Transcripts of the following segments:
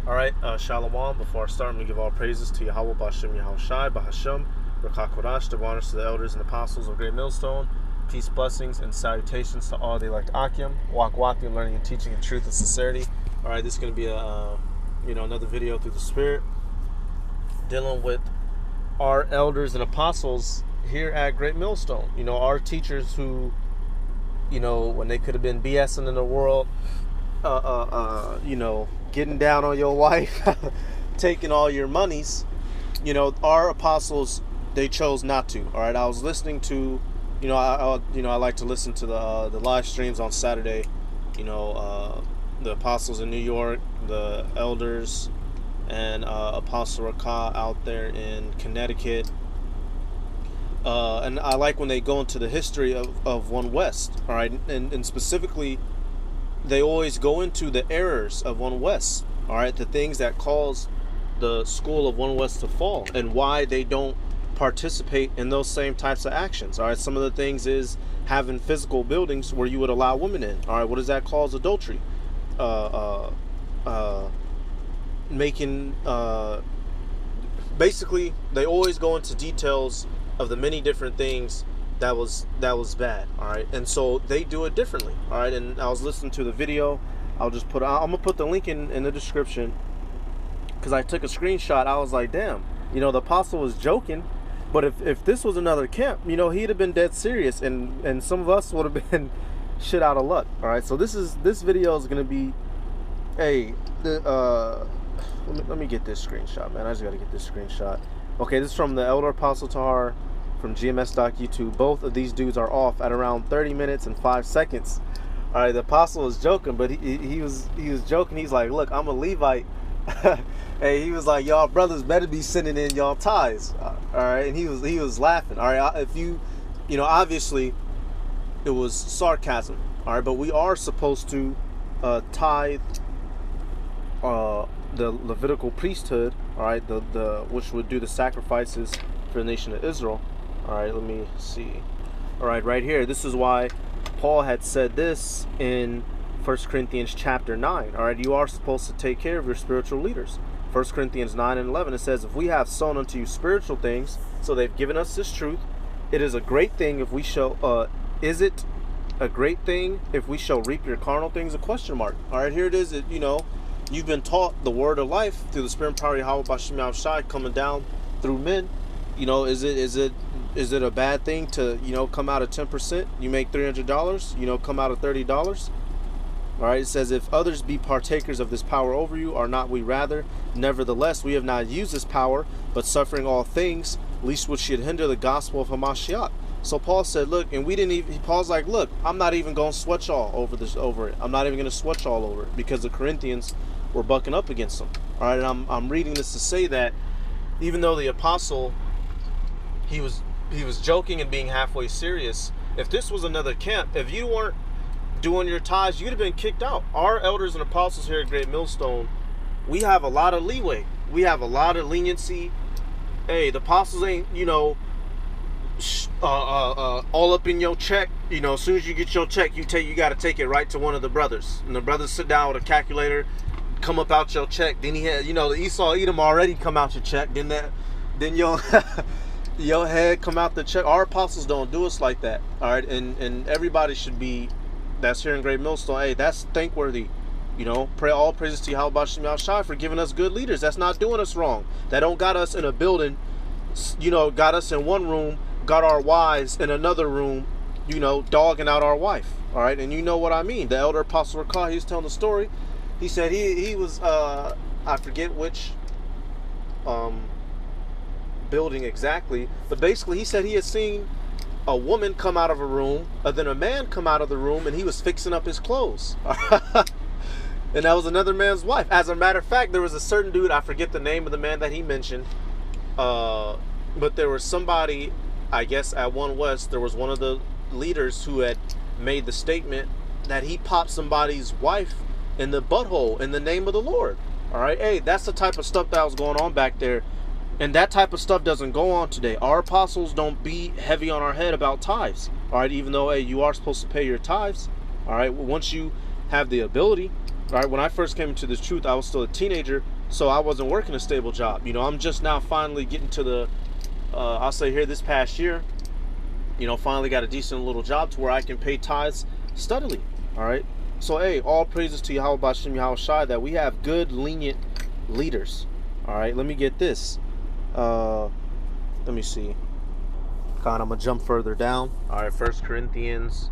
Alright, Shalom. Before I start, I'm going to give all praises to Yahweh, B'Hashem, Yahushai, B'Hashem, B'Rachah Kodash, the honors to the elders and apostles of Great Millstone. Peace, blessings, and salutations to all the elect Akim, Wakwati, learning and teaching in truth and sincerity. Alright, this is going to be another video through the Spirit, dealing with our elders and apostles here at Great Millstone. You know, our teachers who, when they could have been BSing in the world, getting down on your wife, taking all your monies, our apostles, they chose not to. All right, I was listening to, I like to listen to the live streams on Saturday. The apostles in New York, the elders, and Apostle Rakah out there in Connecticut. And I like when they go into the history of One West. All right, and specifically, they always go into the errors of One West, all right, the things that cause the school of One West to fall and why they don't participate in those same types of actions. All right, some of the things is having physical buildings where you would allow women in. All right, what does that cause? Adultery. Basically, they always go into details of the many different things that was bad. All right, and so they do it differently. All right, and I was listening to the video. I'm gonna put the link in the description, because I took a screenshot. I was like, damn, the apostle was joking, but if this was another camp, he'd have been dead serious, and some of us would have been shit out of luck. All right, so this video is gonna be let me get this screenshot, man. I just gotta get this screenshot. Okay, this is from the Elder Apostle Tahar from GMS.YouTube. Both of these dudes are off at around 30 minutes and 5 seconds. All right, the apostle was joking, but he was joking. He's like, look, I'm a Levite. Hey, he was like, y'all brothers better be sending in y'all tithes. All right, and he was laughing. All right, if you obviously it was sarcasm. All right, but we are supposed to tithe the Levitical priesthood. All right, the which would do the sacrifices for the nation of Israel. All right, let me see. All right, right here. This is why Paul had said this in 1 Corinthians chapter 9. All right, you are supposed to take care of your spiritual leaders. 1 Corinthians 9 and 11, it says, if we have sown unto you spiritual things, so they've given us this truth, it is a great thing if we shall, is it a great thing if we shall reap your carnal things? A question mark. All right, here it is. You've been taught the word of life through the Spirit and power of Yahweh B'Hashem Yahushai coming down through men. Is it a bad thing to, come out of 10%? You make $300, come out of $30. All right, it says, if others be partakers of this power over you, are not we rather? Nevertheless, we have not used this power, but suffering all things, least which should hinder the gospel of Hamashiach. So Paul said, look, and Paul's like, look, I'm not even going to sweat y'all over it. I'm not even going to sweat y'all over it, because the Corinthians were bucking up against them. All right, and I'm reading this to say that even though the apostle, he was joking and being halfway serious, if this was another camp, if you weren't doing your tithes, you'd have been kicked out. Our elders and apostles here at Great Millstone, we have a lot of leeway. We have a lot of leniency. Hey, the apostles ain't, all up in your check. As soon as you get your check, you got to take it right to one of the brothers, and the brothers sit down with a calculator, come up out your check. Then he had, the Esau Edom already come out your check. Then your your head come out the check. Our apostles don't do us like that. All right, and everybody should be, that's here in Great Millstone. Hey, that's thankworthy. Pray all praises to Yahweh B'Hashem Yahushai for giving us good leaders. That's not doing us wrong. That don't got us in a building, got us in one room, got our wives in another room, dogging out our wife. All right, and you know what I mean. The elder Apostle Rakah, he was telling the story. He said he was, I forget which building exactly, but basically he said he had seen a woman come out of a room, then a man come out of the room, and he was fixing up his clothes. And that was another man's wife. As a matter of fact, there was a certain dude, I forget the name of the man that he mentioned, but there was somebody, I guess at One West, there was one of the leaders who had made the statement that he popped somebody's wife in the butthole in the name of the Lord. All right, hey, that's the type of stuff that was going on back there, and that type of stuff doesn't go on today. Our apostles don't be heavy on our head about tithes. All right, even though, hey, you are supposed to pay your tithes. All right, once you have the ability. All right, when I first came into this truth, I was still a teenager. So I wasn't working a stable job. You know, I'm just now finally getting to the, I'll say here this past year, you know, finally got a decent little job to where I can pay tithes steadily. All right. So, hey, all praises to Yahweh Bashem Yahweh Shai that we have good, lenient leaders. All right. Let me get this. Let me see. I'm going to jump further down. All right. 1 Corinthians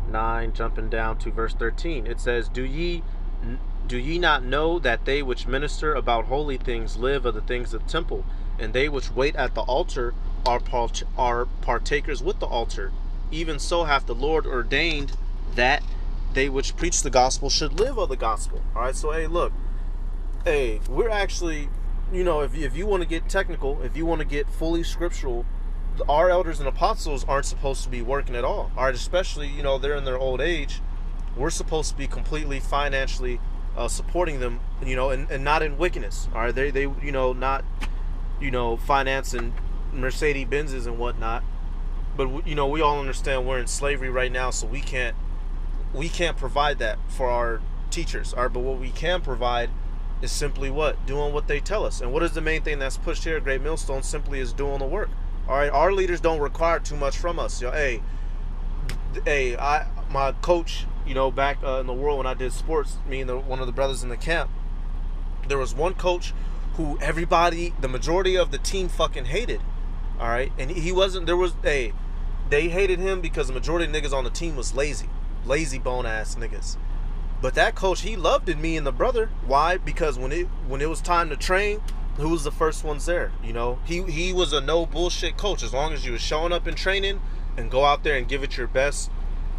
9, jumping down to verse 13. It says, Do ye not know that they which minister about holy things live of the things of the temple, and they which wait at the altar are partakers with the altar? Even so hath the Lord ordained that they which preach the gospel should live of the gospel. All right, so hey, look, hey, we're actually, you know, if you want to get technical, if you want to get fully scriptural, our elders and apostles aren't supposed to be working at all. All right, especially, you know, they're in their old age. We're supposed to be completely financially supporting them, you know, and not in wickedness. All right, they you know, not, you know, financing Mercedes Benzes and whatnot. But you know, we all understand we're in slavery right now, so we can't provide that for our teachers. All right, but what we can provide is simply what? Doing what they tell us. And what is the main thing that's pushed here at Great Millstone? Simply is doing the work. All right, our leaders don't require too much from us. Yo, hey, my coach, you know, back in the world when I did sports, me and one of the brothers in the camp, there was one coach who the majority of the team fucking hated. All right, and he wasn't. They hated him because the majority of niggas on the team was lazy bone ass niggas. But that coach, he loved it, me and the brother. Why? Because when it was time to train, who was the first ones there? You know, he was a no bullshit coach. As long as you was showing up in training and go out there and give it your best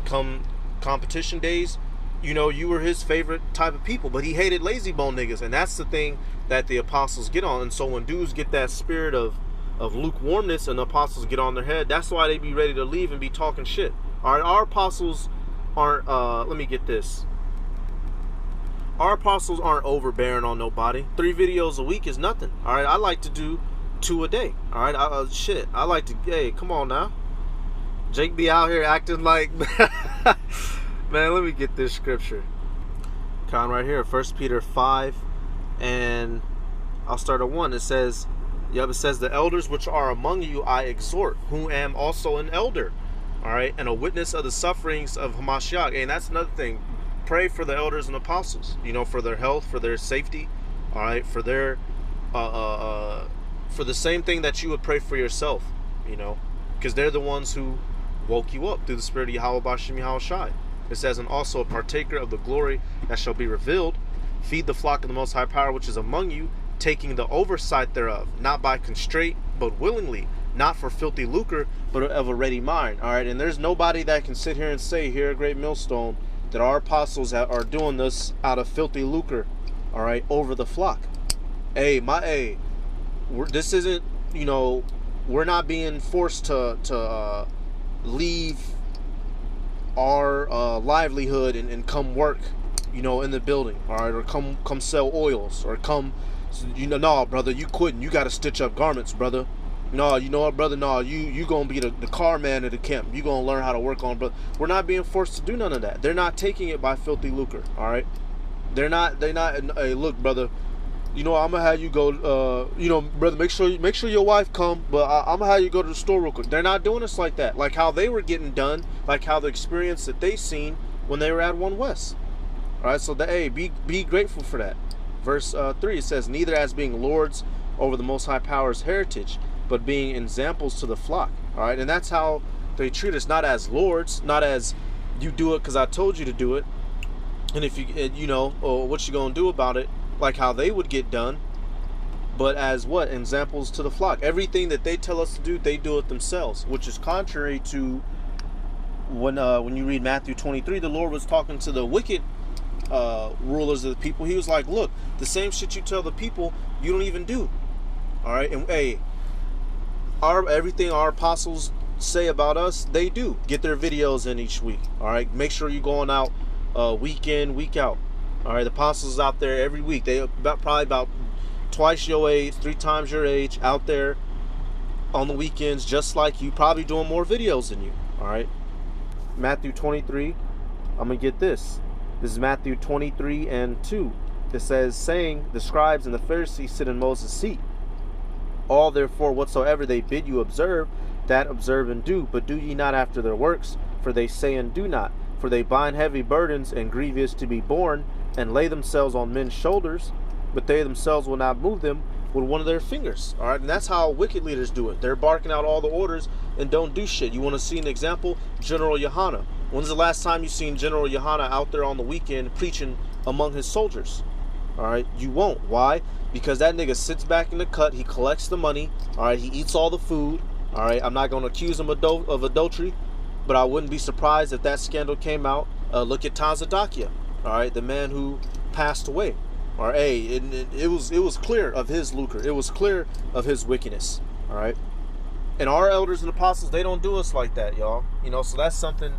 come competition days, you know, you were his favorite type of people. But he hated lazy bone niggas, and that's the thing that the apostles get on. And so when dudes get that spirit of lukewarmness and the apostles get on their head, that's why they be ready to leave and be talking shit. All right, our apostles aren't, let me get this. Our apostles aren't overbearing on nobody. 3 videos a week is nothing. All right, I like to do 2 a day. All right, I like to, hey, come on now. Jake be out here acting like, man, let me get this scripture. Right here, 1 Peter 5, and I'll start at 1. It says, it says, the elders which are among you I exhort, who am also an elder, all right, and a witness of the sufferings of Hamashiach. And that's another thing. Pray for the elders and apostles, you know, for their health, for their safety, all right, for their, for the same thing that you would pray for yourself, you know, because they're the ones who woke you up through the spirit of Yahweh Bashem Yahweh Shai. It says, and also a partaker of the glory that shall be revealed. Feed the flock of the Most High Power which is among you, taking the oversight thereof, not by constraint, but willingly, not for filthy lucre, but of a ready mind. All right, and there's nobody that can sit here and say here at Great Millstone that our apostles are doing this out of filthy lucre, all right, over the flock. This isn't, you know, we're not being forced to leave our livelihood and come work, you know, in the building, all right, or come sell oils, or come, you know, no, brother, you quitting, you got to stitch up garments, brother. No, you know what, brother? No, you gonna be the car man of the camp. You gonna learn how to work on, brother. We're not being forced to do none of that. They're not taking it by filthy lucre. All right, they're not. Hey, look, brother. You know, I'm gonna have you go. You know, brother, make sure your wife come. But I'm gonna have you go to the store real quick. They're not doing us like that. Like how they were getting done. Like how the experience that they seen when they were at One West. All right, so be grateful for that. Verse 3, it says, neither as being lords over the Most High Power's heritage, but being examples to the flock. All right, and that's how they treat us, not as lords, not as you do it because I told you to do it, and if you know, what you gonna do about it, like how they would get done, but as what? Examples to the flock. Everything that they tell us to do, they do it themselves, which is contrary to when you read Matthew 23, the Lord was talking to the wicked rulers of the people. He was like, look, the same shit you tell the people, you don't even do. All right, and hey, everything our apostles say about us, they do. Get their videos in each week. All right, make sure you're going out week in, week out. All right, the apostles out there every week. They probably about twice your age, 3 times your age, out there on the weekends, just like you, probably doing more videos than you. All right, Matthew 23. I'm gonna get this. This is Matthew 23 and 2. It says, saying, the scribes and the Pharisees sit in Moses' seat. All therefore whatsoever they bid you observe, that observe and do, but do ye not after their works, for they say and do not. For they bind heavy burdens and grievous to be borne, and lay themselves on men's shoulders, but they themselves will not move them with one of their fingers. All right, and that's how wicked leaders do it. They're barking out all the orders and don't do shit. You want to see an example? General Yohana. When's the last time you seen General Yohana out there on the weekend preaching among his soldiers? All right, you won't. Why? Because that nigga sits back in the cut. He collects the money. All right, he eats all the food. All right, I'm not going to accuse him of adultery, but I wouldn't be surprised if that scandal came out. Look at Tazadakia. All right, the man who passed away. All right, hey, it was clear of his lucre. It was clear of his wickedness. All right, and our elders and apostles, they don't do us like that, y'all. You know, so that's something.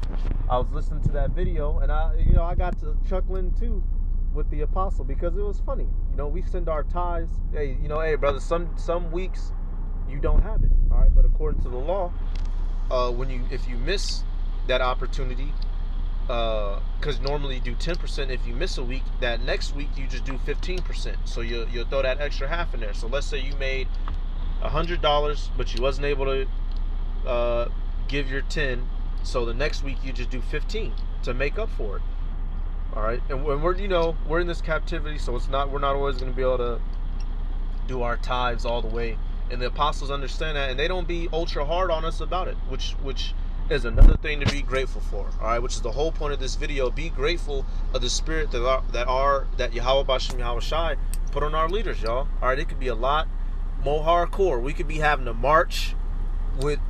I was listening to that video, and I got to chuckling too with the apostle, because it was funny. You know, we send our tithes. Hey, you know, hey brother, some weeks you don't have it. All right, but according to the law, if you miss that opportunity, because normally you do 10%. If you miss a week, that next week you just do 15%. So you'll throw that extra half in there. So let's say you made $100, but you wasn't able to give your 10. So the next week you just do 15 to make up for it. All right, and when we're in this captivity, so we're not always going to be able to do our tithes all the way. And the apostles understand that, and they don't be ultra hard on us about it, which is another thing to be grateful for. All right, which is the whole point of this video. Be grateful of the spirit that Yahweh Bashem Yahweh Shai put on our leaders, y'all. All right, it could be a lot more hardcore. We could be having to march with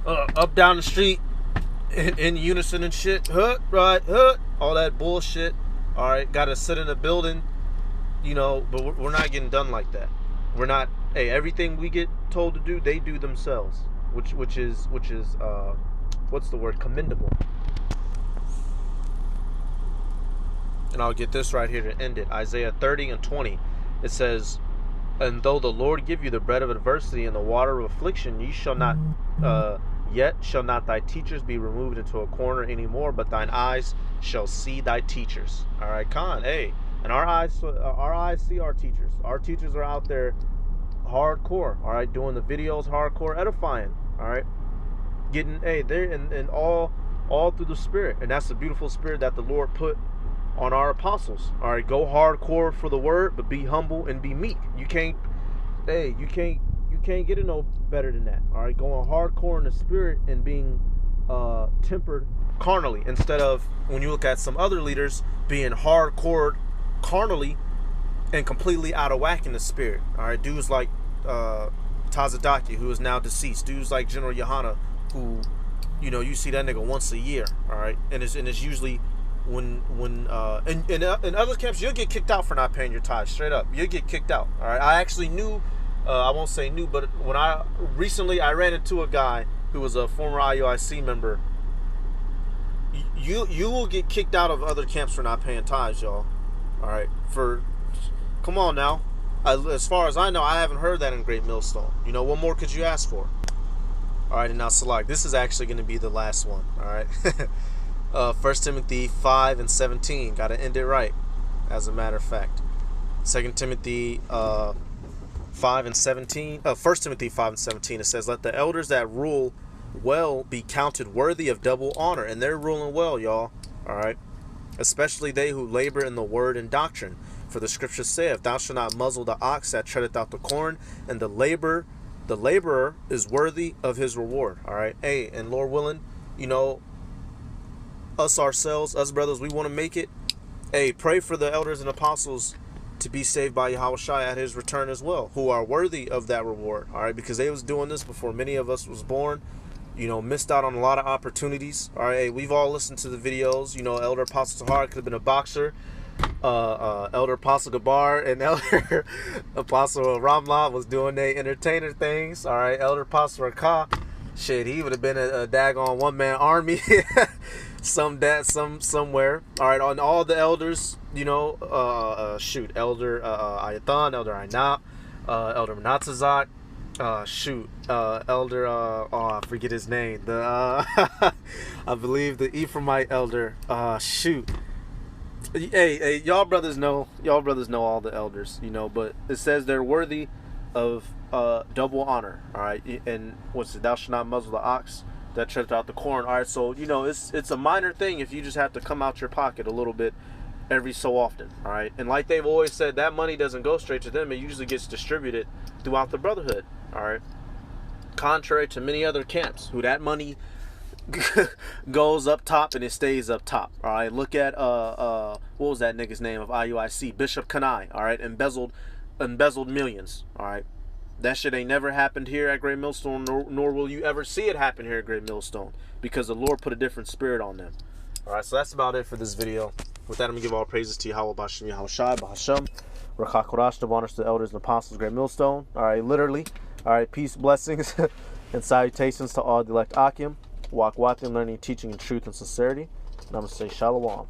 up down the street in unison and shit, all that bullshit. All right, got to sit in a building, you know, but we're not getting done like that. We're not. Hey, everything we get told to do, they do themselves, which is what's the word? Commendable. And I'll get this right here to end it. Isaiah 30:20. It says, "And though the Lord give you the bread of adversity and the water of affliction, ye shall not. Yet shall not thy teachers be removed into a corner anymore, but thine eyes shall see thy teachers." All right, Khan. Hey, and our eyes see our teachers. Our teachers are out there hardcore. All right, doing the videos, hardcore, edifying. All right, getting they're and all through the spirit, and that's the beautiful spirit that the Lord put on our apostles. All right, go hardcore for the word, but be humble and be meek. You can't get it no better than that. All right, going hardcore in the spirit and being tempered carnally, instead of, when you look at some other leaders, being hardcore carnally and completely out of whack in the spirit. All right, dudes like Tazadaki, who is now deceased. Dudes like General Yohana, who, you know, you see that nigga once a year. All right, and it's usually when in other camps you'll get kicked out for not paying your tithes. Straight up, you'll get kicked out. All right, I actually knew. I won't say new, but when I ran into a guy who was a former IUIC member. You will get kicked out of other camps for not paying tithes, y'all. All right, come on now. As far as I know, I haven't heard that in Great Millstone. You know, what more could you ask for? All right, and now select. This is actually going to be the last one. All right, 1 Timothy 5:17. Got to end it right, as a matter of fact. 2 Timothy 5:17. 1 Timothy 5:17. It says, "Let the elders that rule well be counted worthy of double honor," and they're ruling well, y'all. All right, especially they who labor in the word and doctrine. For the scripture saith, "Thou shalt not muzzle the ox that treadeth out the corn," and the laborer is worthy of his reward. All right, hey, and Lord willing, you know, us brothers, we want to make it. Hey, pray for the elders and apostles to be saved by Yahweh Shai at his return as well, who are worthy of that reward. All right, because they was doing this before many of us was born. You know, missed out on a lot of opportunities. All right, hey, we've all listened to the videos. You know, Elder Apostle Tahar could have been a boxer. Elder Apostle Gabar and Elder Apostle Ramla was doing their entertainer things. All right, Elder Apostle Rakah, shit, he would have been a daggone one-man army somewhere. All right, on all the elders, you know, Elder Ayathan, Elder Ainap, Elder Menatazak, Elder, I forget his name, the I believe the Ephraimite elder, Hey, y'all brothers know all the elders, you know, but it says they're worthy of double honor. All right, and what's it? Thou shalt not muzzle the ox that treadeth out the corn. All right, so you know it's a minor thing if you just have to come out your pocket a little bit every so often. All right, and like they've always said, that money doesn't go straight to them. It usually gets distributed throughout the brotherhood. All right, contrary to many other camps, who that money goes up top and it stays up top. All right, look at what was that nigga's name of IUIC? Bishop Kanai. All right, embezzled millions. All right, that shit ain't never happened here at Great Millstone, nor will you ever see it happen here at Great Millstone, because the Lord put a different spirit on them. All right, so that's about it for this video. With that, I'm gonna give all praises to Yahweh Bashem Yahweh Shai Bahashem Rakakorash, the honors to the elders and apostles of Great Millstone. All right, literally. All right, peace, blessings, and salutations to all the elect Akim. Walk, walking, learning, teaching in truth and sincerity. And I'm going to say shalom.